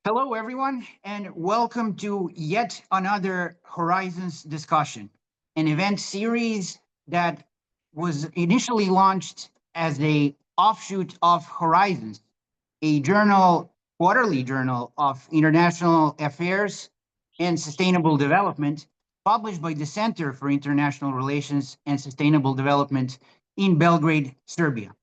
Hello, everyone, and welcome to yet another Horizons discussion, an event series that was initially launched as a offshoot of Horizons, a quarterly journal of international affairs and sustainable development, published by the Center for International Relations and Sustainable Development in Belgrade, Serbia.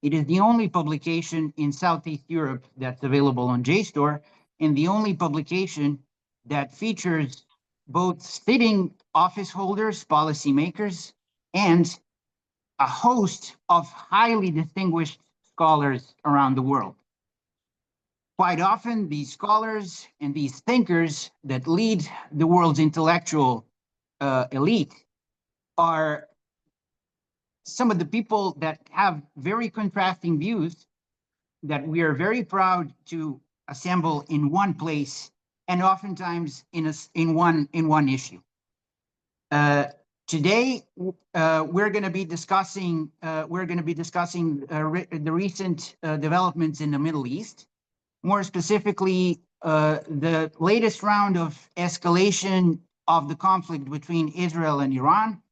It is the only publication in Southeast Europe that's available on JSTOR, and the only publication that features both sitting office holders, policymakers, and a host of highly distinguished scholars around the world. Quite often, these scholars and these thinkers that lead the world's intellectual elite are some of the people that have very contrasting views that we are very proud to assemble in one place and oftentimes in one issue. Today, we're going to be discussing the recent developments in the Middle East, more specifically the latest round of escalation of the conflict between Israel and Iran,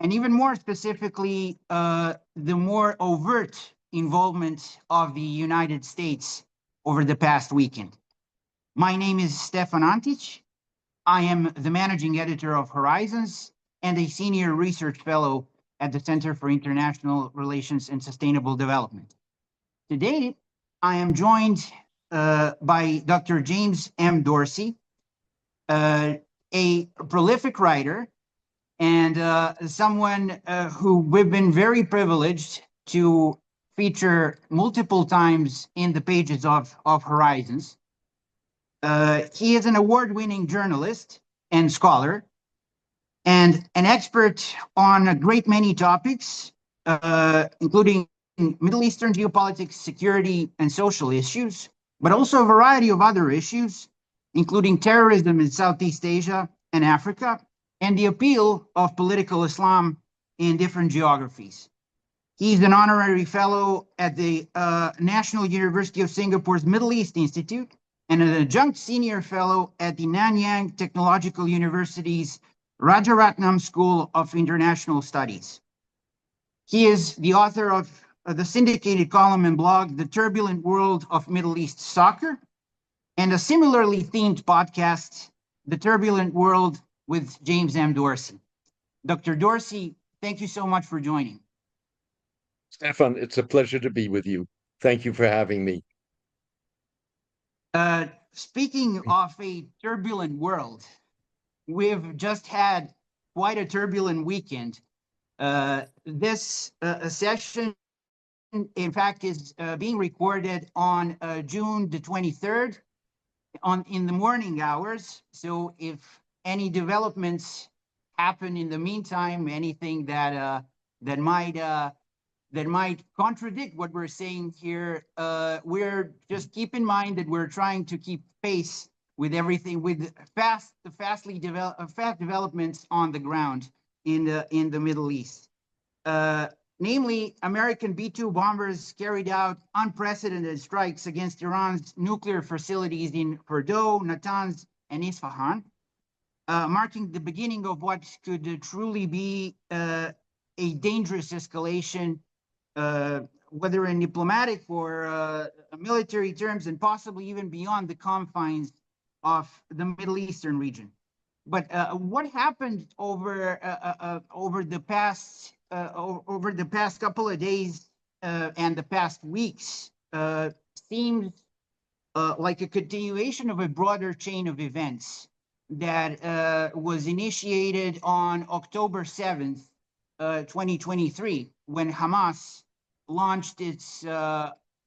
and even more specifically, the more overt involvement of the United States over the past weekend. My name is Stefan Antić. I am the managing editor of Horizons and a senior research fellow at the Center for International Relations and Sustainable Development. Today, I am joined by Dr. James M. Dorsey, a prolific writer and someone who we've been very privileged to feature multiple times in the pages of Horizons. He is an award-winning journalist and scholar and an expert on a great many topics, including Middle Eastern geopolitics, security, and social issues, but also a variety of other issues, including terrorism in Southeast Asia and Africa, and the appeal of political Islam in different geographies. He's an honorary fellow at the National University of Singapore's Middle East Institute and an adjunct senior fellow at the Nanyang Technological University's Rajaratnam School of International Studies. He is the author of the syndicated column and blog, The Turbulent World of Middle East Soccer, and a similarly themed podcast, The Turbulent World with James M. Dorsey. Dr. Dorsey, thank you so much for joining. Stefan, it's a pleasure to be with you. Thank you for having me. Speaking of a turbulent world, we've just had quite a turbulent weekend. This session, in fact, is being recorded on June the 23rd in the morning hours. So if any developments happen in the meantime, anything that might contradict what we're saying here, we're just keep in mind that we're trying to keep pace with everything, with fast developments on the ground in the Middle East. Namely, American B-2 bombers carried out unprecedented strikes against Iran's nuclear facilities in Fordow, Natanz, and Isfahan, marking the beginning of what could truly be a dangerous escalation, whether in diplomatic or military terms, and possibly even beyond the confines of the Middle Eastern region. But what happened over the past couple of days and the past weeks seems like a continuation of a broader chain of events that was initiated on October 7th, 2023, when Hamas launched its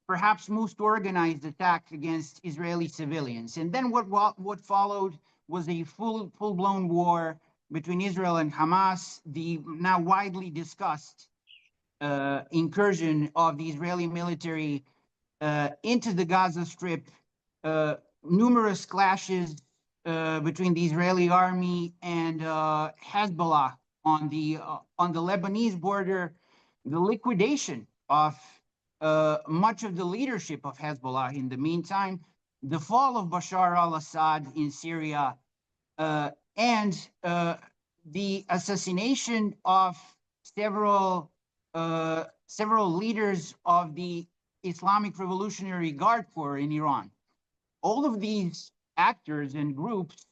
perhaps most organized attack against Israeli civilians. And then what followed was a full-blown war between Israel and Hamas, the now widely discussed incursion of the Israeli military into the Gaza Strip, numerous clashes between the Israeli army and Hezbollah on the Lebanese border, the liquidation of much of the leadership of Hezbollah in the meantime, the fall of Bashar al-Assad in Syria, and the assassination of several leaders of the Islamic Revolutionary Guard Corps in Iran. All of these actors and groups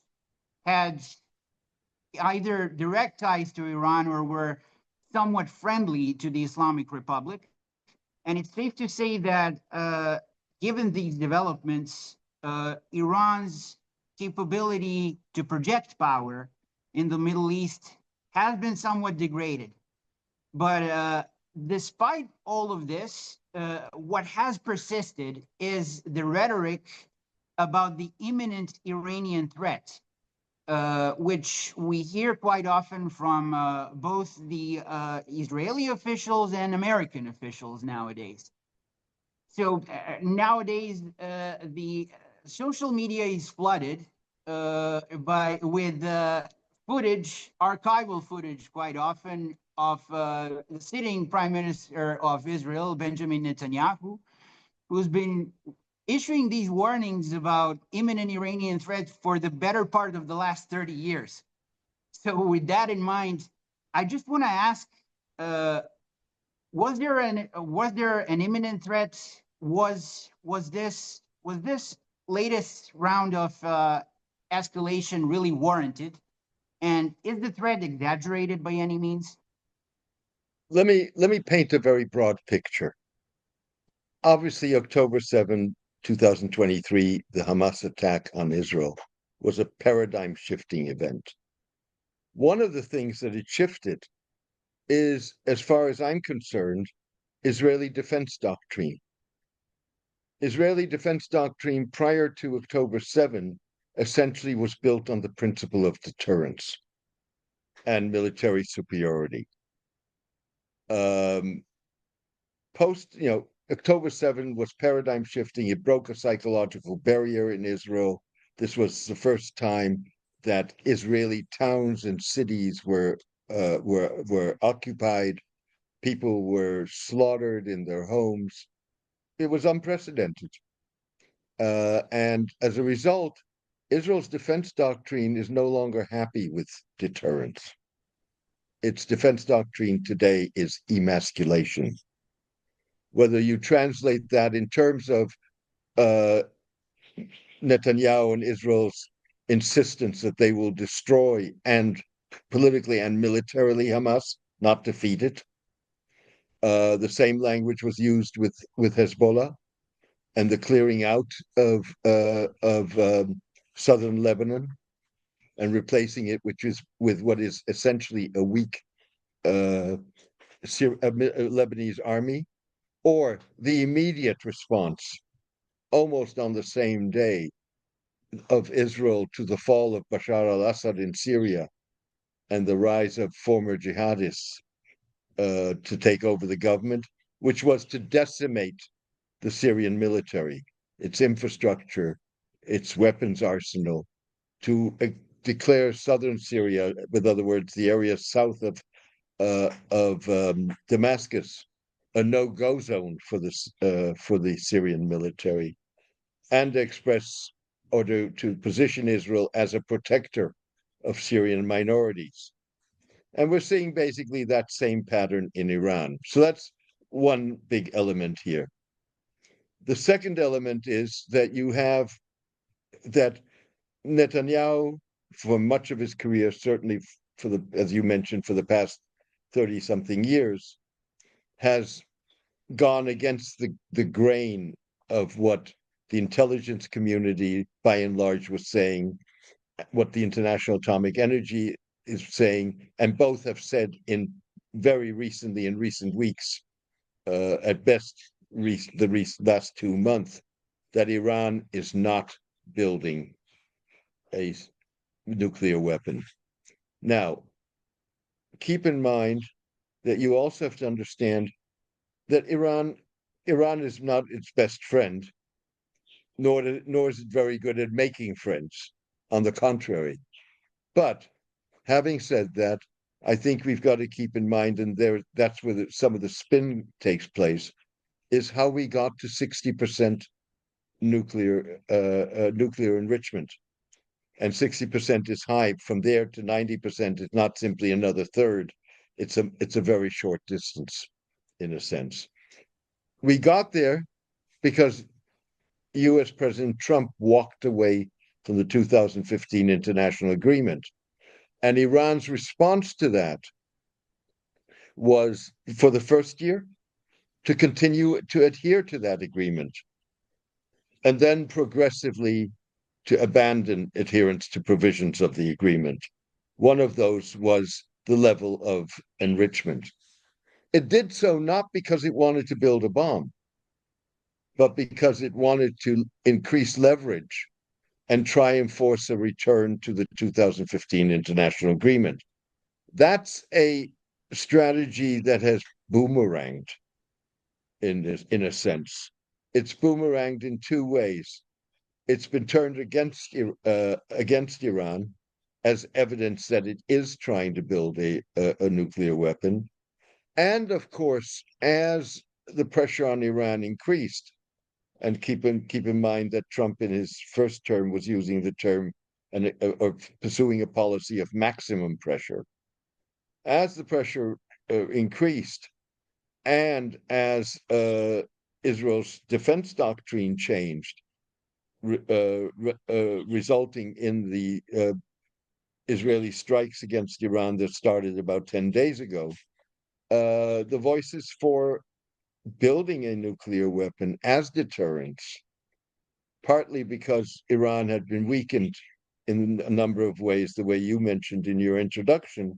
had either direct ties to Iran or were somewhat friendly to the Islamic Republic. And it's safe to say that given these developments, Iran's capability to project power in the Middle East has been somewhat degraded. But despite all of this, what has persisted is the rhetoric about the imminent Iranian threat, which we hear quite often from both the Israeli officials and American officials nowadays. So nowadays, the social media is flooded with footage, archival footage, quite often, of the sitting Prime Minister of Israel, Benjamin Netanyahu, who's been issuing these warnings about imminent Iranian threats for the better part of the last 30 years. So with that in mind, I just want to ask, was there an imminent threat? Was this latest round of escalation really warranted? And is the threat exaggerated by any means? Let me paint a very broad picture. Obviously, October 7, 2023, the Hamas attack on Israel was a paradigm-shifting event. One of the things that it shifted is, as far as I'm concerned, Israeli defense doctrine. Israeli defense doctrine prior to October 7 essentially was built on the principle of deterrence and military superiority. October 7 was paradigm shifting. It broke a psychological barrier in Israel. This was the first time that Israeli towns and cities were occupied. People were slaughtered in their homes. It was unprecedented. And as a result, Israel's defense doctrine is no longer happy with deterrence. Its defense doctrine today is emasculation. Whether you translate that in terms of Netanyahu and Israel's insistence that they will destroy and politically and militarily Hamas, not defeat it. The same language was used with Hezbollah and the clearing out of southern Lebanon and replacing it, with what is essentially a weak Lebanese army, or the immediate response, almost on the same day, of Israel to the fall of Bashar al-Assad in Syria and the rise of former jihadists to take over the government, which was to decimate the Syrian military, its infrastructure, its weapons arsenal, to declare southern Syria, with other words, the area south of Damascus, a no-go zone for the Syrian military, and express or to position Israel as a protector of Syrian minorities. And we're seeing basically that same pattern in Iran. So that's one big element here. The second element is that you have that Netanyahu, for much of his career, certainly as you mentioned, for the past 30-something years, has gone against the grain of what the intelligence community, by and large, was saying, what the International Atomic Energy is saying, and both have said in recent weeks, at best the last 2 months, that Iran is not building a nuclear weapon. Now, keep in mind that you also have to understand that Iran is not its best friend, nor is it very good at making friends. On the contrary. But having said that, I think we've got to keep in mind, and that's where some of the spin takes place, is how we got to 60% nuclear enrichment, and 60% is high. From there to 90% is not simply another third. It's a very short distance, in a sense. We got there because U.S. President Trump walked away from the 2015 international agreement, and Iran's response to that was, for the first year, to continue to adhere to that agreement, and then progressively to abandon adherence to provisions of the agreement. One of those was the level of enrichment. It did so not because it wanted to build a bomb, but because it wanted to increase leverage and try and force a return to the 2015 international agreement. That's a strategy that has boomeranged in a sense. It's boomeranged in two ways. It's been turned against Iran as evidence that it is trying to build a nuclear weapon. And of course, as the pressure on Iran increased, and keep in mind that Trump in his first term was using the term or pursuing a policy of maximum pressure. As the pressure increased, and as Israel's defense doctrine changed, resulting in the Israeli strikes against Iran that started about 10 days ago, the voices for building a nuclear weapon as deterrence, partly because Iran had been weakened in a number of ways, the way you mentioned in your introduction,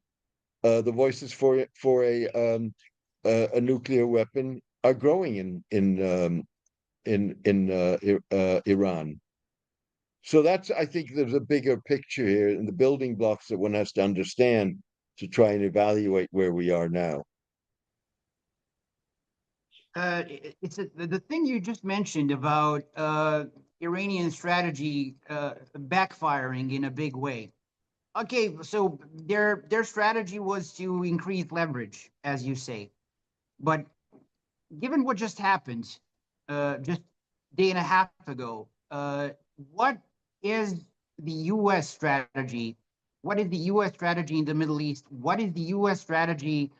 the voices for a nuclear weapon are growing in Iran. So that's, I think there's a bigger picture here in the building blocks that one has to understand to try and evaluate where we are now. It's the thing you just mentioned about Iranian strategy backfiring in a big way. Okay, so their strategy was to increase leverage, as you say, but given what just happened, just a day and a half ago, what is the U.S. strategy? What is the U.S. strategy in the Middle East? What is the U.S. strategy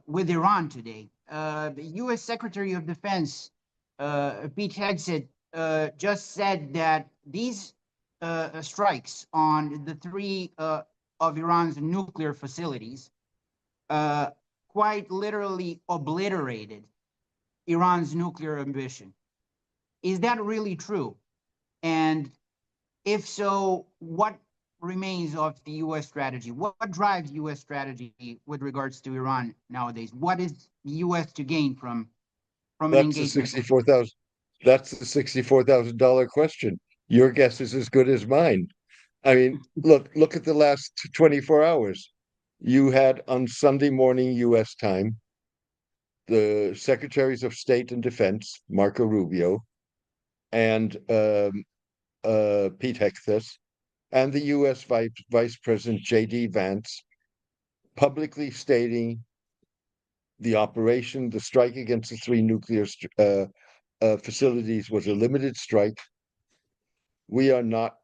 with Iran today? The U.S. Secretary of Defense, Pete Hegseth, just said that these strikes on the three of Iran's nuclear facilities quite literally obliterated Iran's nuclear ambition. Is that really true? And if so, what remains of the U.S. strategy? What drives U.S. strategy with regards to Iran nowadays? What is the U.S. to gain from an engagement? That's the $64,000 question. Your guess is as good as mine. I mean, look at the last 24 hours. You had on Sunday morning U.S. time, the Secretaries of State and Defense, Marco Rubio, and Pete Hegseth, and the U.S. Vice President J.D. Vance, publicly stating the strike against the three nuclear facilities was a limited strike. We are not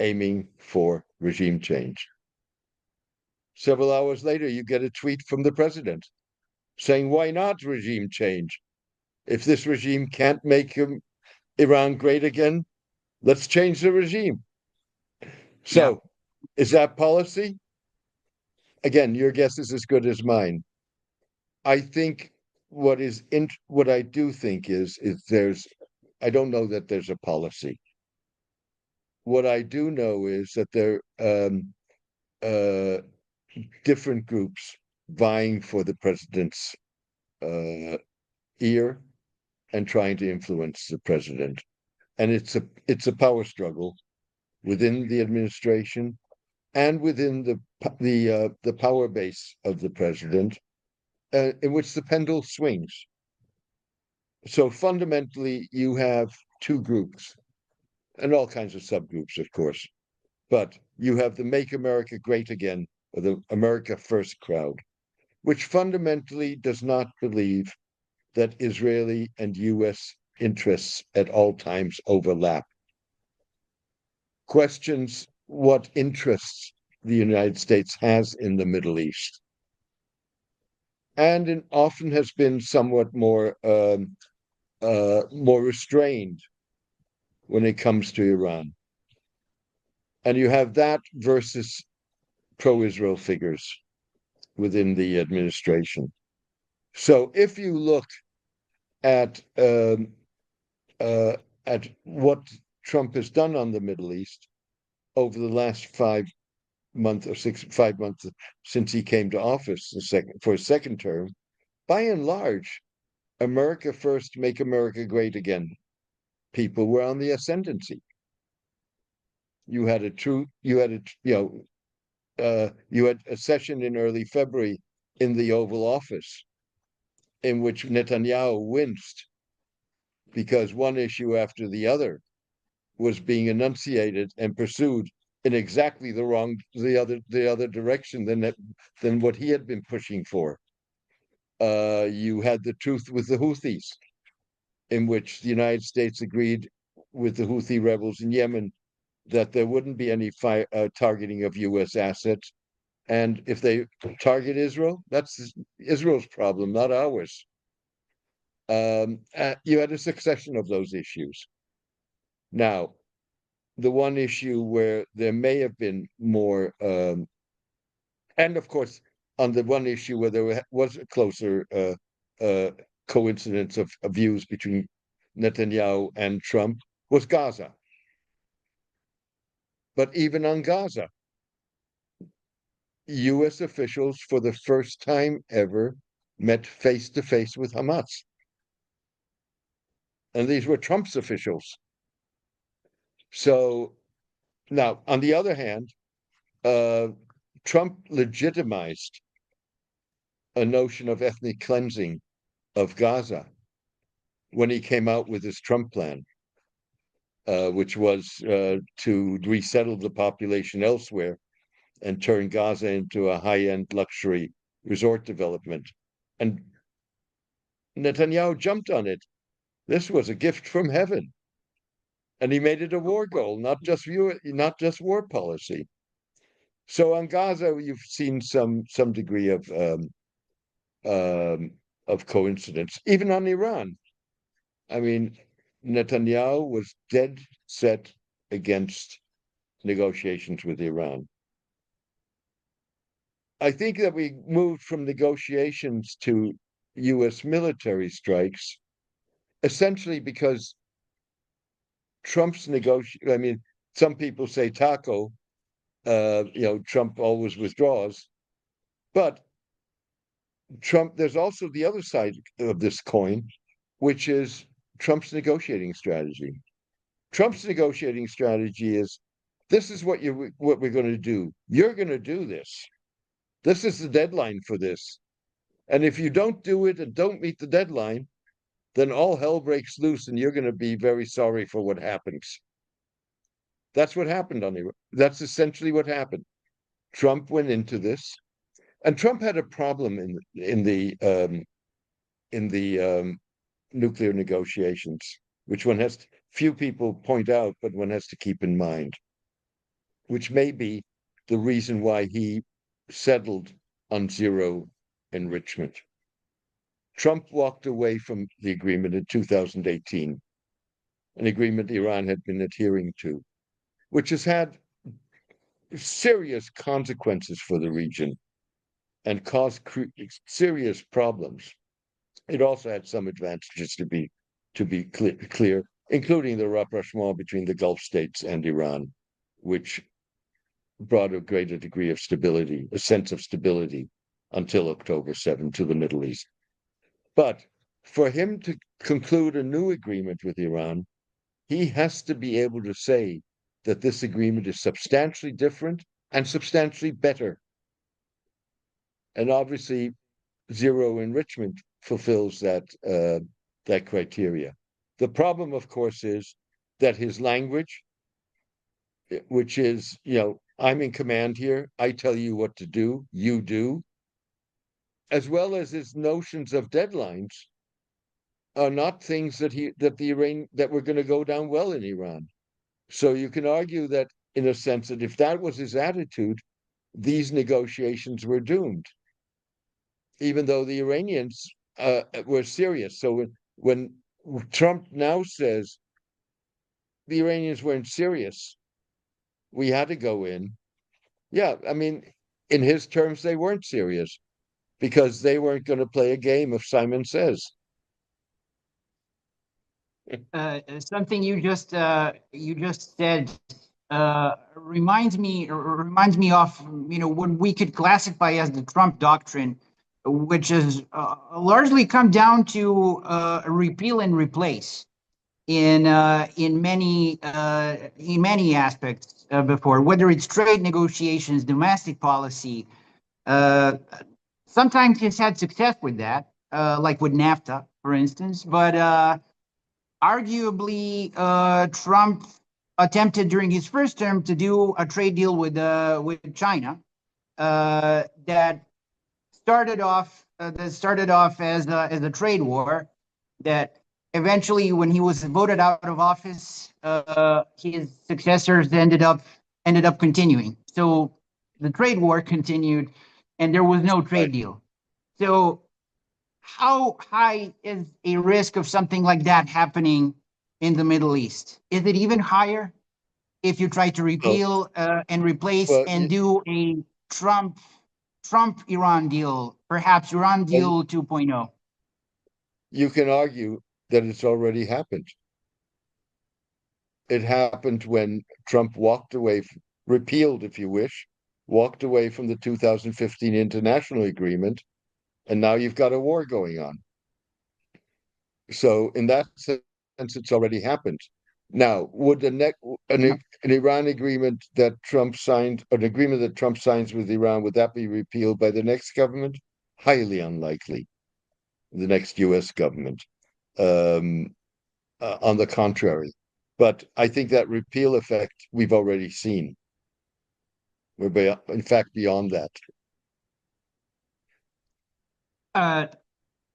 aiming for regime change. Several hours later, you get a tweet from the president saying, why not regime change? If this regime can't make Iran great again, let's change the regime. So, is that policy? Again, your guess is as good as mine. I think what I do think is I don't know that there's a policy. What I do know is that there different groups vying for the president's ear and trying to influence the president, and it's a power struggle within the administration and within the power base of the president, in which the pendulum swings. So fundamentally, you have two groups, and all kinds of subgroups, of course, but you have the Make America Great Again, or the America First crowd, which fundamentally does not believe that Israeli and U.S. interests at all times overlap. Questions what interests the United States has in the Middle East, and it often has been somewhat more restrained when it comes to Iran. And you have that versus pro-Israel figures within the administration. So if you look at what Trump has done on the Middle East over the last 5 months or 5 months since he came to office for a second term, by and large, America first, make America great again. People were on the ascendancy. You had a session in early February in the Oval Office in which Netanyahu winced because one issue after the other was being enunciated and pursued in exactly the other direction than what he had been pushing for. You had the truth with the Houthis, in which the United States agreed with the Houthi rebels in Yemen that there wouldn't be any targeting of U.S. assets. And if they target Israel, that's Israel's problem, not ours. You had a succession of those issues. Now, the one issue where there may have been more, and of course, on the one issue where there was a closer coincidence of views between Netanyahu and Trump, was Gaza. But even on Gaza, U.S. officials, for the first time ever, met face to face with Hamas. And these were Trump's officials. So now, on the other hand, Trump legitimized a notion of ethnic cleansing of Gaza when he came out with his Trump plan, which was to resettle the population elsewhere and turn Gaza into a high-end luxury resort development. And Netanyahu jumped on it. This was a gift from heaven. And he made it a war goal, not just war policy. So on Gaza, you've seen some degree of coincidence. Even on Iran, I mean, Netanyahu was dead set against negotiations with Iran. I think that we moved from negotiations to U.S. military strikes, essentially because Trump's I mean, some people say taco, Trump always withdraws, but there's also the other side of this coin, which is Trump's negotiating strategy. Trump's negotiating strategy is, this is what we're going to do. You're going to do this. This is the deadline for this. And if you don't do it and don't meet the deadline, then all hell breaks loose and you're going to be very sorry for what happens. That's what happened on Iran. That's essentially what happened. Trump went into this, and Trump had a problem in the nuclear negotiations, which few people point out, but one has to keep in mind, which may be the reason why he settled on zero enrichment. Trump walked away from the agreement in 2018, an agreement Iran had been adhering to, which has had serious consequences for the region and caused serious problems. It also had some advantages, to be clear, including the rapprochement between the Gulf states and Iran, which brought a greater degree of stability, a sense of stability, until October 7 to the Middle East. But for him to conclude a new agreement with Iran, he has to be able to say that this agreement is substantially different and substantially better. And obviously, zero enrichment fulfills that criteria. The problem, of course, is that his language, which is, I'm in command here, I tell you what to do, you do, as well as his notions of deadlines, are not things that were going to go down well in Iran. So you can argue that, in a sense, that if that was his attitude, these negotiations were doomed, even though the Iranians were serious. So when Trump now says the Iranians weren't serious, we had to go in. Yeah, I mean, in his terms, they weren't serious because they weren't going to play a game if Simon says. Something you just said reminds me of what we could classify as the Trump doctrine, which has largely come down to repeal and replace in many aspects before, whether it's trade negotiations, domestic policy. Uh, Sometimes he's had success with that, like with NAFTA, for instance, but arguably, Trump attempted during his first term to do a trade deal with China that started off as a trade war that eventually, when he was voted out of office, his successors ended up continuing. So the trade war continued, and there was no Right. trade deal. So how high is a risk of something like that happening in the Middle East? Is it even higher if you try to Well, repeal and replace well, and do a Trump Trump Iran deal, perhaps Iran well, deal 2.0? you can argue that it's already happened. It happened when Trump repealed, if you wish, walked away from the 2015 international agreement, and now you've got a war going on. So, in that sense, it's already happened. Now, would an Iran agreement that Trump signed, an agreement that Trump signs with Iran, would that be repealed by the next government? Highly unlikely. The next U.S. government. Um, on the contrary. But I think that repeal effect we've already seen. In fact, beyond that. Uh,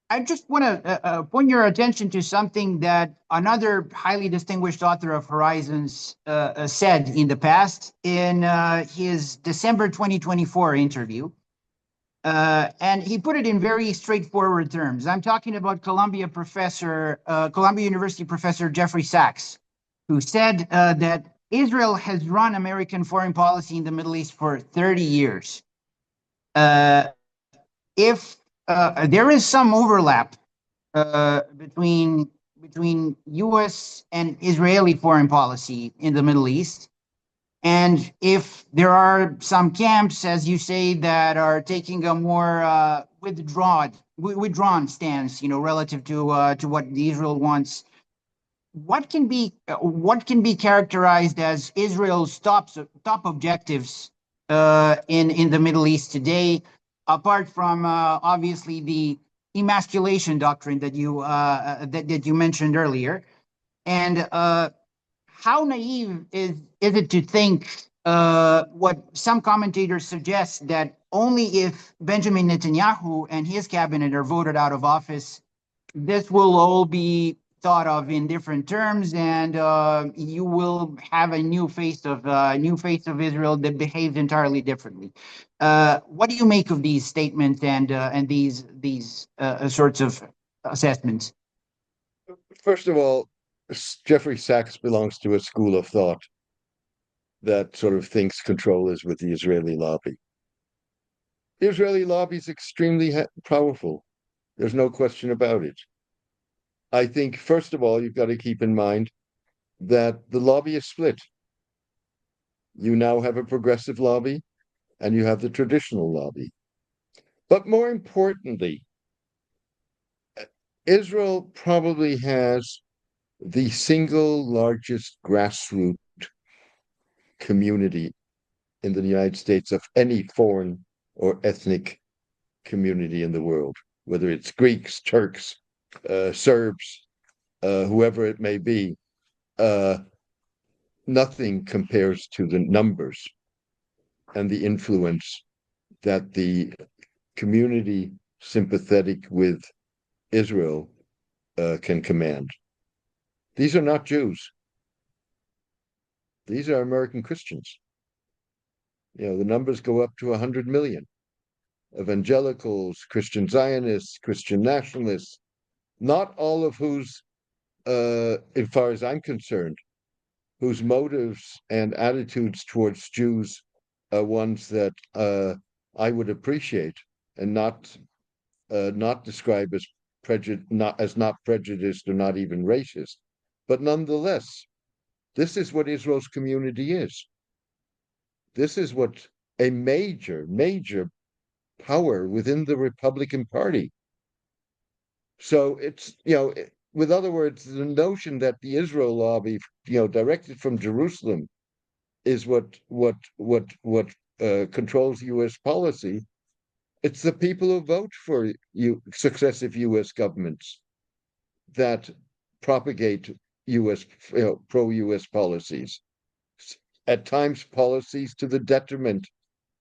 I just want to point your attention to something that another highly distinguished author of Horizons said in the past in his December 2024 interview. And he put it in very straightforward terms. I'm talking about Columbia University professor Jeffrey Sachs, who said that Israel has run American foreign policy in the Middle East for 30 years. If there is some overlap between U.S. and Israeli foreign policy in the Middle East, and if there are some camps, as you say, that are taking a more withdrawn stance, relative to what Israel wants, what can be characterized as Israel's top objectives in the Middle East today, apart from obviously the emasculation doctrine that you mentioned earlier, and how naive is it to think what some commentators suggest, that only if Benjamin Netanyahu and his cabinet are voted out of office, this will all be thought of in different terms, and you will have a new face of Israel that behaves entirely differently. What do you make of these statements and these sorts of assessments? First of all, Jeffrey Sachs belongs to a school of thought that sort of thinks control is with the Israeli lobby. The Israeli lobby is extremely powerful. There's no question about it. I think, first of all, you've got to keep in mind that the lobby is split. You now have a progressive lobby and you have the traditional lobby. But more importantly, Israel probably has the single largest grassroots community in the United States of any foreign or ethnic community in the world, whether it's Greeks, Turks, Serbs, whoever it may be. Nothing compares to the numbers and the influence that the community sympathetic with Israel can command. These are not Jews. These are American Christians. The numbers go up to 100 million. Evangelicals, Christian Zionists, Christian nationalists, not all of whose, as far as I'm concerned, whose motives and attitudes towards Jews are ones that I would appreciate and not describe as not prejudiced or not even racist. But nonetheless, this is what Israel's community is. This is what a major power within the Republican Party. So it's, with other words, the notion that the Israel lobby, directed from Jerusalem, is what controls U.S. policy. It's the people who vote for successive U.S. governments that propagate U.S. pro-U.S. policies. At times, policies to the detriment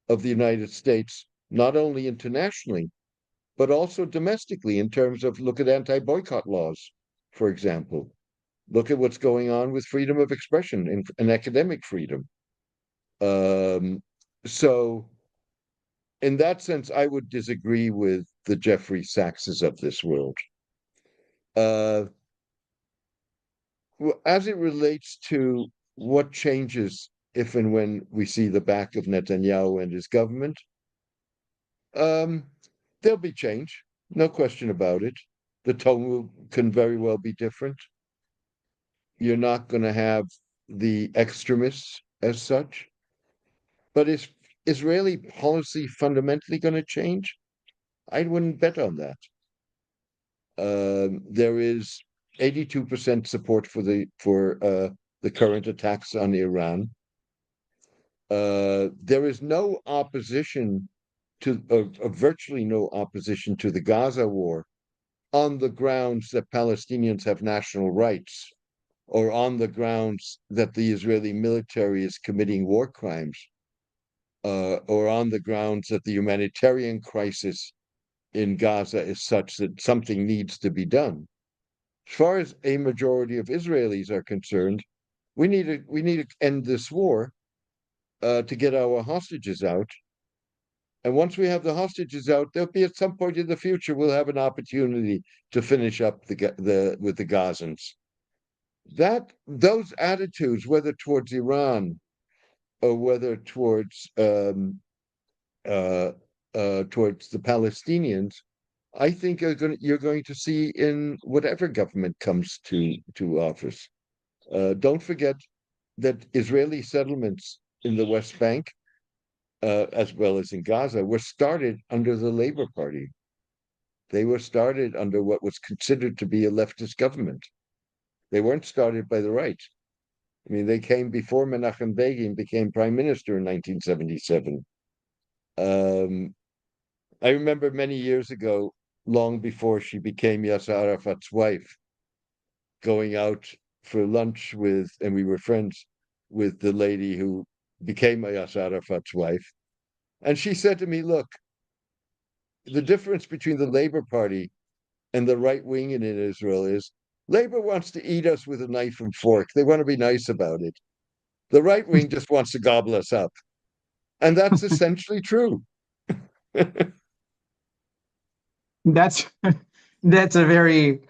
of the United States, not only internationally, but also domestically, in terms of, look at anti-boycott laws, for example. Look at what's going on with freedom of expression and academic freedom. So in that sense, I would disagree with the Jeffrey Sachses of this world. As it relates to what changes if and when we see the back of Netanyahu and his government, there'll be change, no question about it. The tone can very well be different. You're not going to have the extremists as such. But is Israeli policy fundamentally going to change? I wouldn't bet on that. There is 82% support for the current attacks on Iran. There is no opposition virtually no opposition to the Gaza war on the grounds that Palestinians have national rights, or on the grounds that the Israeli military is committing war crimes, or on the grounds that the humanitarian crisis in Gaza is such that something needs to be done. As far as a majority of Israelis are concerned, we need to end this war to get our hostages out. And once we have the hostages out, there'll be at some point in the future we'll have an opportunity to finish up with the Gazans. Those attitudes, whether towards Iran or whether towards the Palestinians, I think you're going to see in whatever government comes to office. Don't forget that Israeli settlements in the West Bank, as well as in Gaza, were started under the Labour Party. They were started under what was considered to be a leftist government. They weren't started by the right. I mean, they came before Menachem Begin became prime minister in 1977. I remember many years ago, long before she became Yasser Arafat's wife, going out for lunch and we were friends with the lady who became Yasser Arafat's wife. And she said to me, look, the difference between the Labour Party and the right wing in Israel is Labour wants to eat us with a knife and fork. They want to be nice about it. The right wing just wants to gobble us up. And that's essentially true. That's that's a very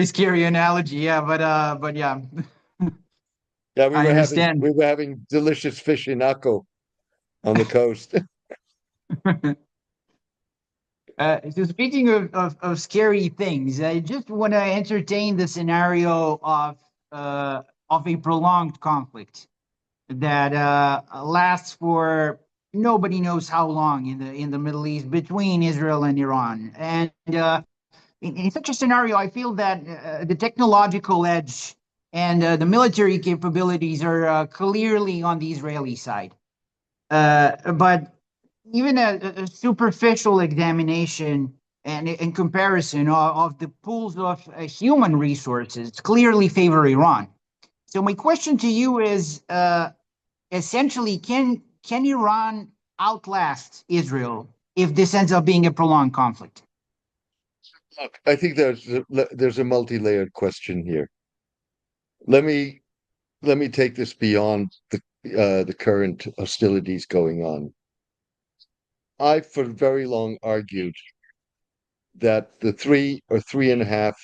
scary analogy. Yeah, but yeah. Yeah, I understand. we were having delicious fish in Akko on the coast. So speaking of scary things, I just want to entertain the scenario of a prolonged conflict that lasts for nobody knows how long in the Middle East between Israel and Iran. And in such a scenario, I feel that the technological edge and the military capabilities are clearly on the Israeli side. But even a superficial examination and in comparison of the pools of human resources clearly favor Iran. So my question to you is essentially, can Iran outlast Israel if this ends up being a prolonged conflict? Look, I think there's a multi-layered question here. Let me take this beyond the current hostilities going on. I for very long argued that the three or three and a half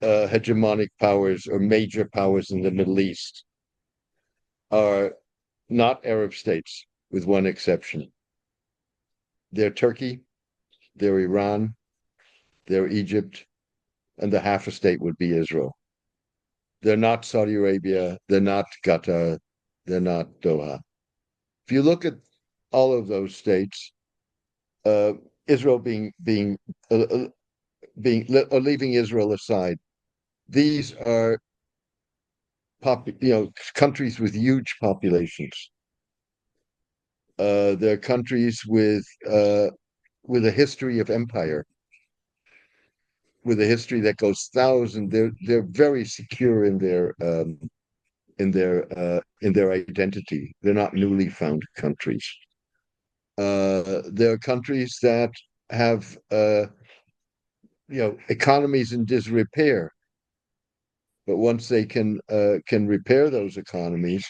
hegemonic powers or major powers in the Middle East are not Arab states, with one exception. They're Turkey, they're Iran, they're Egypt, and the half a state would be Israel. They're not Saudi Arabia, they're not Qatar, they're not Doha. If you look at all of those states, uh, Israel or leaving Israel aside, these are countries with huge populations. They're countries with a history of empire, with a history that goes thousands. They're very secure in their identity. They're not newly found countries. They're countries that have economies in disrepair, but once they can repair those economies,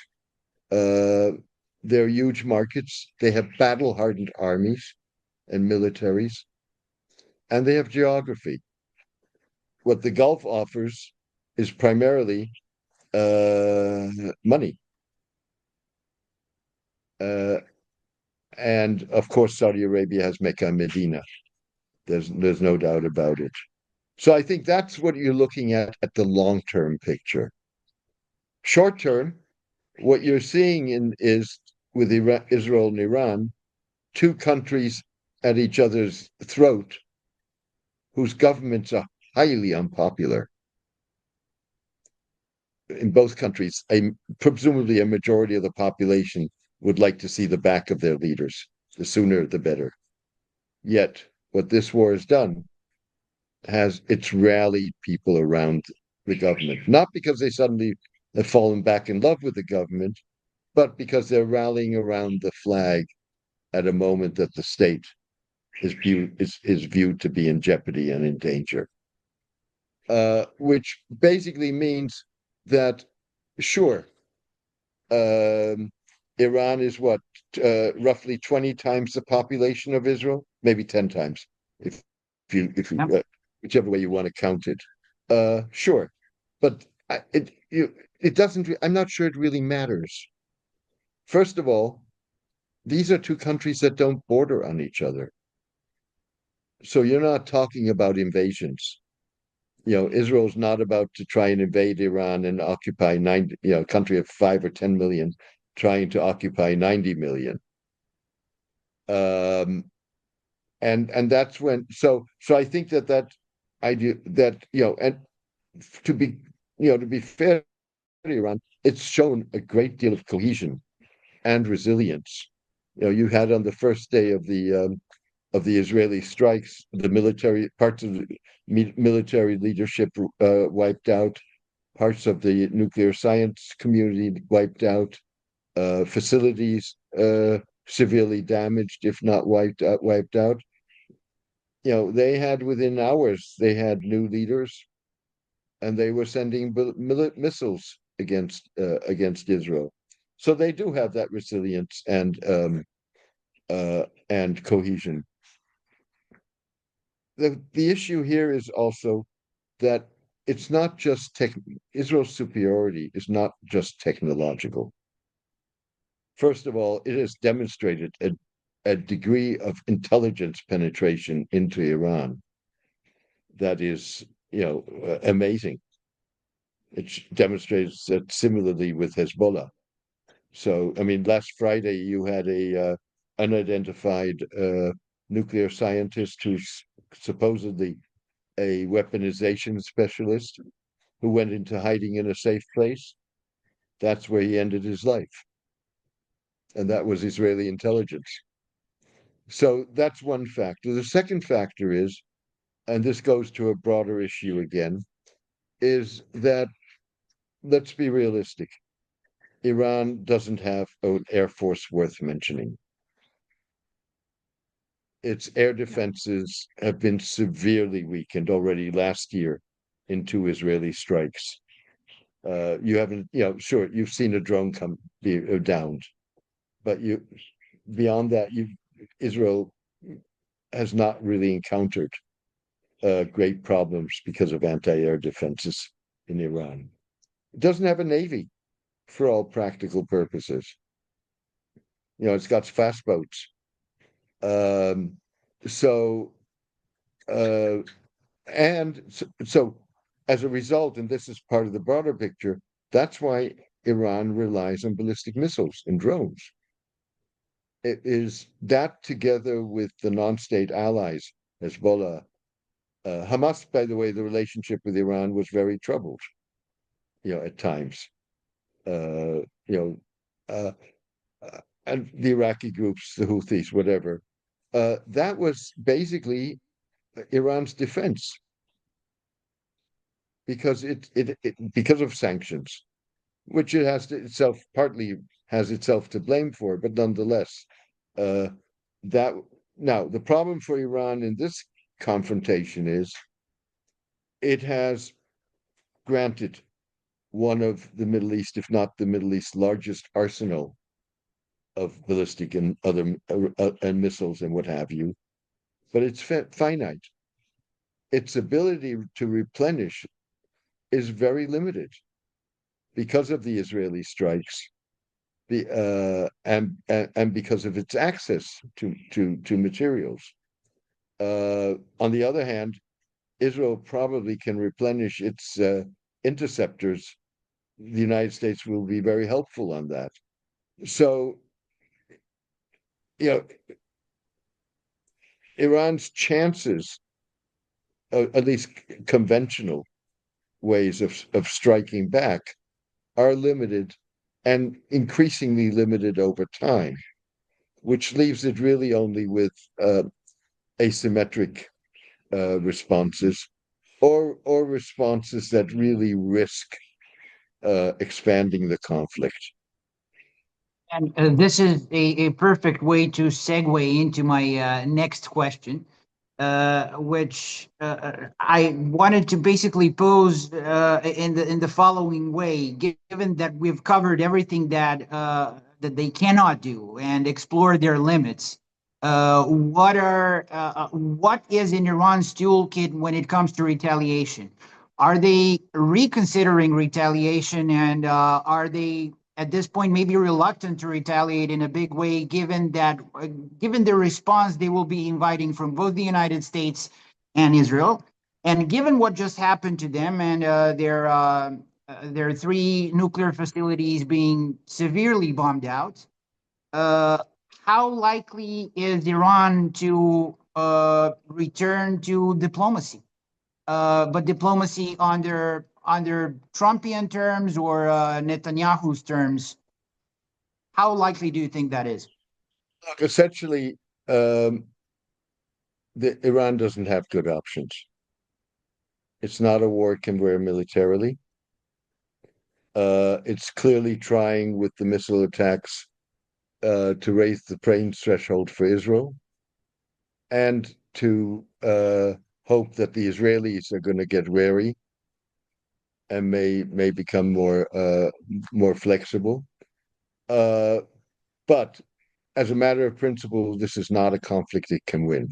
they're huge markets. They have battle-hardened armies and militaries, and they have geography. What the Gulf offers is primarily money. And of course, Saudi Arabia has Mecca and Medina. There's no doubt about it. So I think that's what you're looking at the long-term picture. Short term, what you're seeing is with Israel and Iran, two countries at each other's throat, whose governments are highly unpopular. In both countries, presumably a majority of the population would like to see the back of their leaders. The sooner, the better. Yet, what this war has done it's rallied people around the government, not because they suddenly have fallen back in love with the government, but because they're rallying around the flag at a moment that the state is viewed to be in jeopardy and in danger. Which basically means that, sure, Iran is roughly 20 times the population of Israel, maybe 10 times, if you Yep. whichever way you want to count it. Sure, but it doesn't. I'm not sure it really matters. First of all, these are two countries that don't border on each other, so you're not talking about invasions. Israel's not about to try and invade Iran and occupy a country of 5 or 10 million, trying to occupy 90 million. And that's when, so I think that idea that, and to be fair to Iran, it's shown a great deal of cohesion and resilience. You had on the first day of the Israeli strikes, the parts of the military leadership wiped out, parts of the nuclear science community wiped out, facilities severely damaged, if not wiped out. They had within hours, they had new leaders, and they were sending missiles against Israel. So they do have that resilience and cohesion. The issue here is also that it's not just Israel's superiority is not just technological. First of all, it has demonstrated a degree of intelligence penetration into Iran that is, amazing. It demonstrates that similarly with Hezbollah. So, I mean, last Friday you had a unidentified nuclear scientist who's supposedly a weaponization specialist who went into hiding in a safe place. That's where he ended his life. And that was Israeli intelligence. So that's one factor. The second factor is, and this goes to a broader issue again, is that, let's be realistic, Iran doesn't have an air force worth mentioning. its air defenses have been severely weakened already last year in 2 Israeli strikes. You haven't, sure, you've seen a drone be downed, but beyond that, Israel has not really encountered great problems because of anti-air defenses in Iran. It doesn't have a navy for all practical purposes. It's got fast boats. So as a result, and this is part of the broader picture, that's why Iran relies on ballistic missiles and drones. It is that, together with the non-state allies, Hezbollah, Hamas, by the way, the relationship with Iran was very troubled, at times. Uh, uh, and the Iraqi groups, the Houthis, whatever. That was basically Iran's defense, because because of sanctions, which it has partly has itself to blame for, but nonetheless, that now the problem for Iran in this confrontation is it has granted one of the Middle East, if not the Middle East's largest arsenal of ballistic and other and missiles and what have you, but it's finite. Its ability to replenish is very limited because of the Israeli strikes, and because of its access to materials. On the other hand, Israel probably can replenish its interceptors. The United States will be very helpful on that. So, Iran's chances, at least conventional ways of striking back, are limited and increasingly limited over time, which leaves it really only with asymmetric responses, or responses that really risk expanding the conflict. And this is a perfect way to segue into my next question, which I wanted to basically pose in the following way. Given that we've covered everything that they cannot do and explore their limits, what is in Iran's toolkit when it comes to retaliation? Are they reconsidering retaliation, and are they at this point maybe reluctant to retaliate in a big way, given the response they will be inviting from both the United States and Israel, and given what just happened to them and their 3 nuclear facilities being severely bombed out? How likely is Iran to return to diplomacy? But diplomacy under Trumpian terms or Netanyahu's terms? How likely do you think that is? Look, essentially, Iran doesn't have good options. It's not a war it can wear militarily. It's clearly trying with the missile attacks to raise the pain threshold for Israel, and to hope that the Israelis are going to get wary and may become more flexible. But as a matter of principle, this is not a conflict it can win.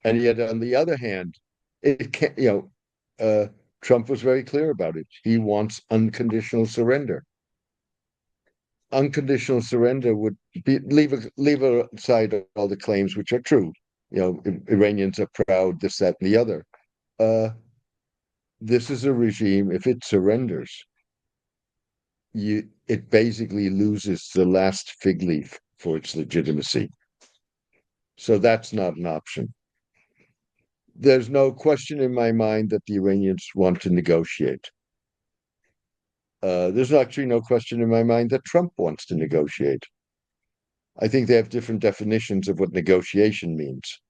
And yet, on the other hand, it can't. Trump was very clear about it. He wants unconditional surrender. Unconditional surrender would leave aside all the claims, which are true. Iranians are proud, this, that, and the other. This is a regime, if it surrenders, it basically loses the last fig leaf for its legitimacy. So that's not an option. There's no question in my mind that the Iranians want to negotiate. There's actually no question in my mind that Trump wants to negotiate. I think they have different definitions of what negotiation means.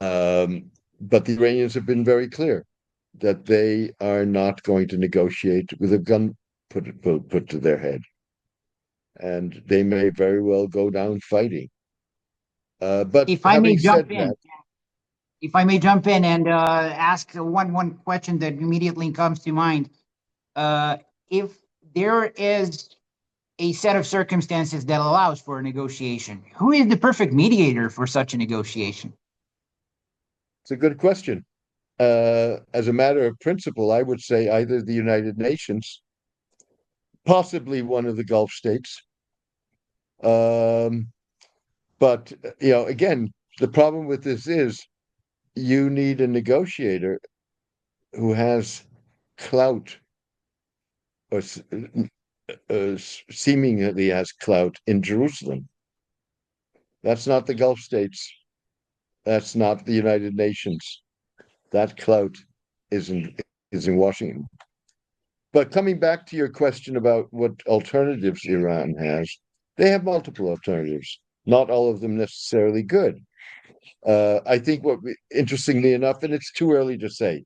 But the Iranians have been very clear that they are not going to negotiate with a gun put to their head. And they may very well go down fighting. But If I may having said jump in, that, if I may jump in and ask one question that immediately comes to mind, if there is a set of circumstances that allows for a negotiation, who is the perfect mediator for such a negotiation? it's a good question. As a matter of principle, I would say either the United Nations, possibly one of the Gulf states. Um, but again, the problem with this is you need a negotiator who has clout or seemingly has clout in Jerusalem. That's not the Gulf states. That's not the United Nations. That clout is in Washington. But coming back to your question about what alternatives Iran has, they have multiple alternatives, not all of them necessarily good. I think interestingly enough, and it's too early to say,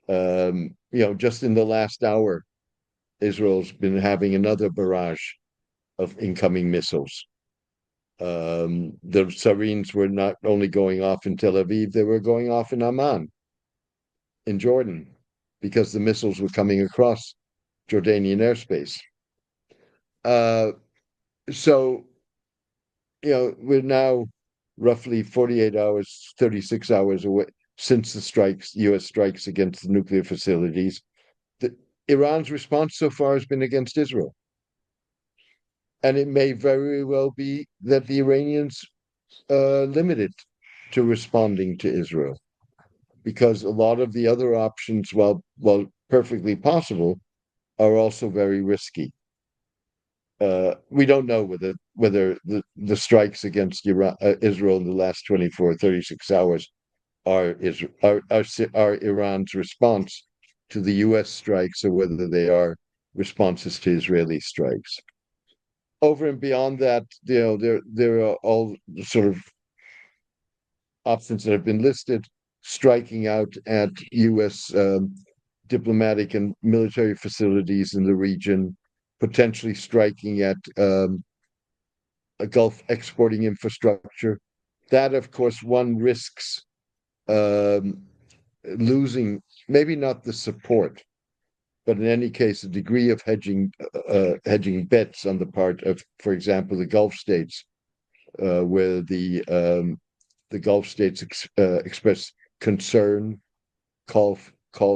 just in the last hour, Israel's been having another barrage of incoming missiles. The sirens were not only going off in Tel Aviv, they were going off in Amman, in Jordan, because the missiles were coming across Jordanian airspace. So, we're now roughly 48 hours, 36 hours away since the U.S. strikes against the nuclear facilities. Iran's response so far has been against Israel. And it may very well be that the Iranians limited to responding to Israel, because a lot of the other options, while perfectly possible, are also very risky. We don't know whether the strikes against Israel in the last 24, 36 hours are Iran's response to the U.S. strikes, or whether they are responses to Israeli strikes. Over and beyond that, there are all sort of options that have been listed, striking out at U.S. Diplomatic and military facilities in the region, potentially striking at a Gulf exporting infrastructure. That, of course, one risks losing, maybe not the support, but in any case, a degree of hedging bets on the part of, for example, the Gulf states, where the Gulf states express concern, call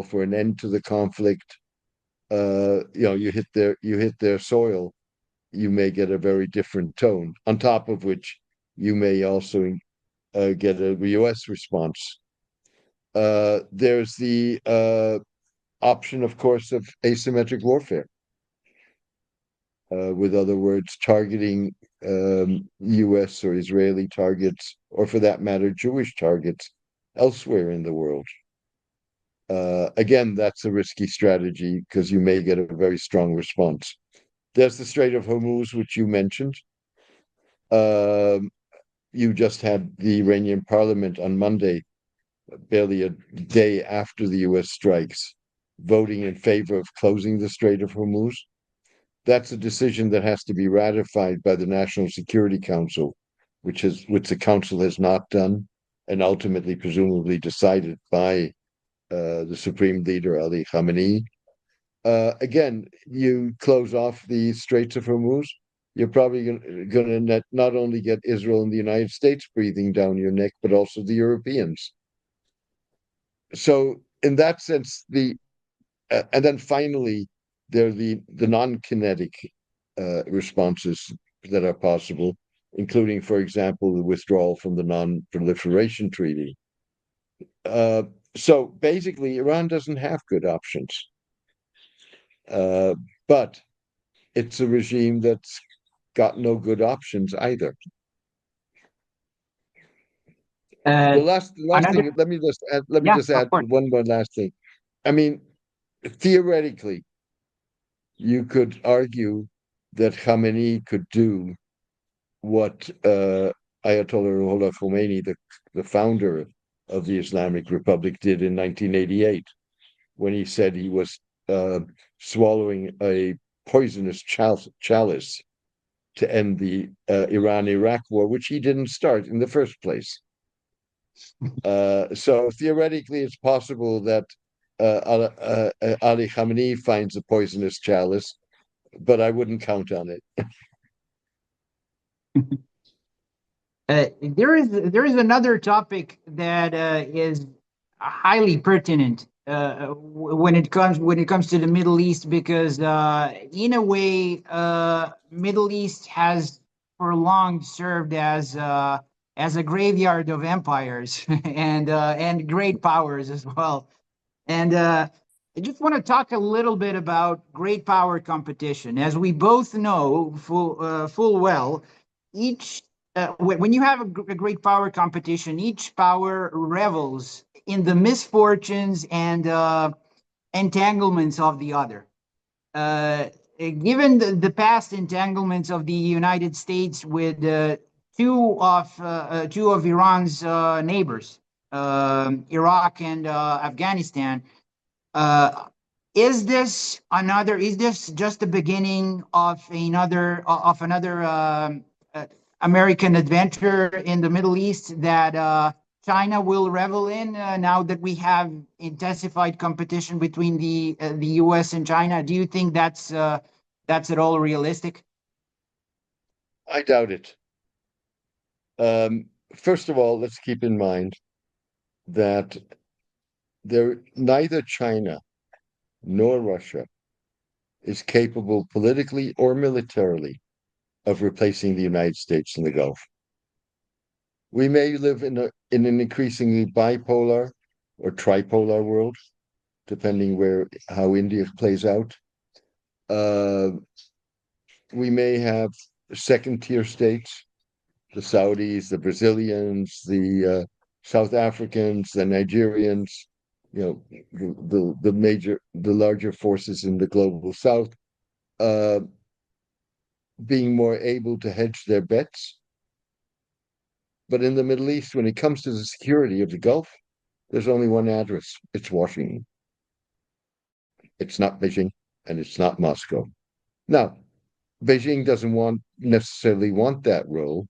for an end to the conflict. You hit their soil, you may get a very different tone. On top of which, you may also get a U.S. response. There's the option, of course, of asymmetric warfare. With other words, targeting U.S. or Israeli targets, or for that matter, Jewish targets elsewhere in the world. Again, that's a risky strategy because you may get a very strong response. There's the Strait of Hormuz, which you mentioned. You just had the Iranian parliament on Monday, barely a day after the U.S. strikes, voting in favor of closing the Strait of Hormuz. That's a decision that has to be ratified by the National Security Council, which the council has not done, and ultimately, presumably, decided by the Supreme Leader Ali Khamenei. Again, you close off the Straits of Hormuz, you're probably going to not only get Israel and the United States breathing down your neck, but also the Europeans. So, in that sense, and then finally, there are the non-kinetic responses that are possible, including, for example, the withdrawal from the Non-Proliferation Treaty. So basically, Iran doesn't have good options, but it's a regime that's got no good options either. The last thing, let me just add one more last thing. I mean, theoretically, you could argue that Khamenei could do what Ayatollah Ruhollah Khomeini, the founder of the Islamic Republic, did in 1988, when he said he was swallowing a poisonous chalice to end the Iran-Iraq war, which he didn't start in the first place. So theoretically, it's possible that Ali Khamenei finds a poisonous chalice, but I wouldn't count on it. There is another topic that is highly pertinent when it comes to the Middle East, because in a way, Middle East has for long served as a graveyard of empires and great powers as well. And I just want to talk a little bit about great power competition. As we both know full well, each when you have a great power competition, each power revels in the misfortunes and entanglements of the other. Given the past entanglements of the United States with two of Iran's neighbors, Iraq and Afghanistan, is this just the beginning of another American adventure in the Middle East that China will revel in now that we have intensified competition between the U.S. and China? Do you think that's at all realistic? I doubt it. First of all, let's keep in mind that neither China nor Russia is capable politically or militarily of replacing the United States in the Gulf. We may live in an increasingly bipolar or tripolar world, depending how India plays out. We may have second-tier states, the Saudis, the Brazilians, the South Africans, the Nigerians, the larger forces in the global South, being more able to hedge their bets. But in the Middle East, when it comes to the security of the Gulf, there's only one address. It's Washington. It's not Beijing, and it's not Moscow. Now, Beijing doesn't necessarily want that role.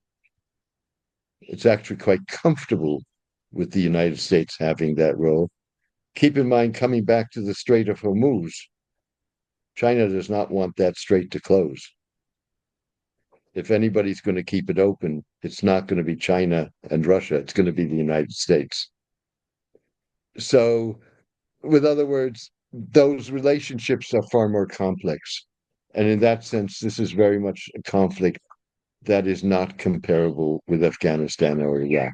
It's actually quite comfortable with the United States having that role. Keep in mind, coming back to the Strait of Hormuz, China does not want that strait to close. If anybody's going to keep it open, it's not going to be China and Russia. It's going to be the United States. So, with other words, those relationships are far more complex. And in that sense, this is very much a conflict that is not comparable with Afghanistan or Iraq.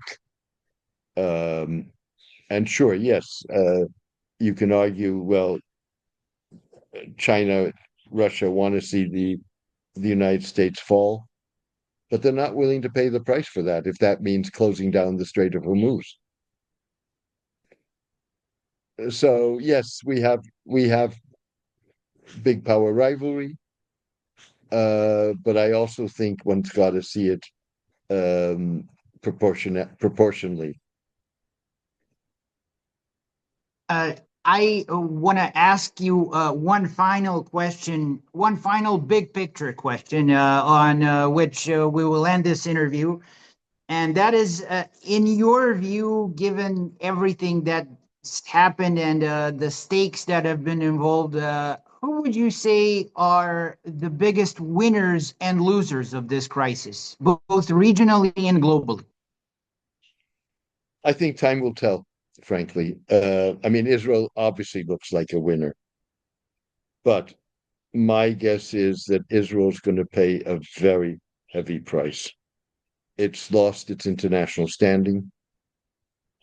And sure, yes, you can argue, well, China, Russia want to see the United States fall, but they're not willing to pay the price for that if that means closing down the Strait of Hormuz. So yes, we have big power rivalry, but I also think one's got to see it proportionally. I want to ask you one final question, one final big picture question on which we will end this interview. And that is, in your view, given everything that's happened and the stakes that have been involved, who would you say are the biggest winners and losers of this crisis, both regionally and globally? I think time will tell, frankly. I mean, Israel obviously looks like a winner, but my guess is that Israel's going to pay a very heavy price. It's lost its international standing,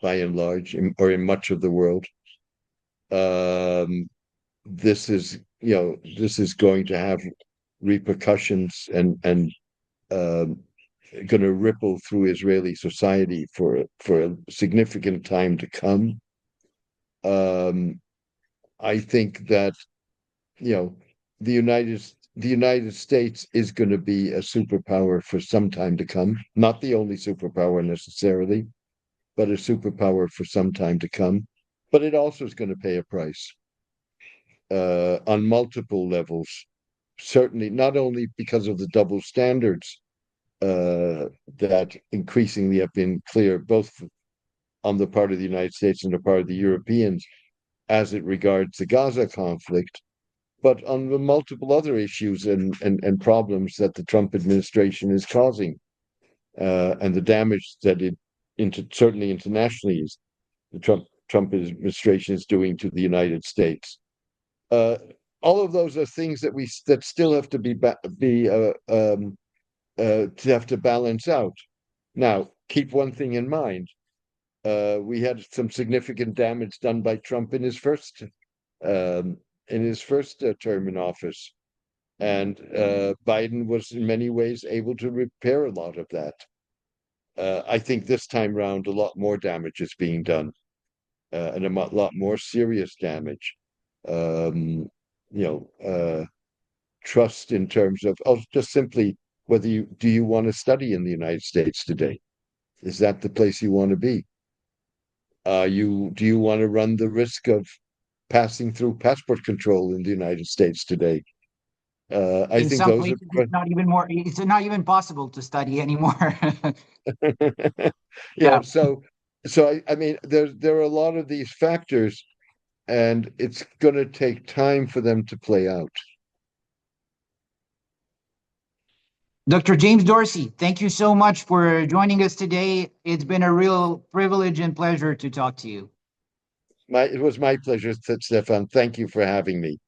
by and large, or in much of the world. This is going to have repercussions and going to ripple through Israeli society for a significant time to come. I think that the United States is going to be a superpower for some time to come. Not the only superpower necessarily, but a superpower for some time to come. But it also is going to pay a price on multiple levels. certainly not only because of the double standards that increasingly have been clear, both on the part of the United States and the part of the Europeans, as it regards the Gaza conflict, but on the multiple other issues and problems that the Trump administration is causing, and the damage that it certainly internationally is the Trump administration is doing to the United States. All of those are things that still have to have to balance out. Now, keep one thing in mind. We had some significant damage done by Trump in his first term in office, and Biden was in many ways able to repair a lot of that. I think this time round, a lot more damage is being done, and a lot more serious damage. Trust in terms of just simply whether do you want to study in the United States today? Is that the place you want to be? Do you want to run the risk of passing through passport control in the United States today? I In think some those places, it's not even possible to study anymore. Yeah. I mean, there are a lot of these factors, and it's going to take time for them to play out. Dr. James Dorsey, thank you so much for joining us today. It's been a real privilege and pleasure to talk to you. It was my pleasure, Stefan. Thank you for having me.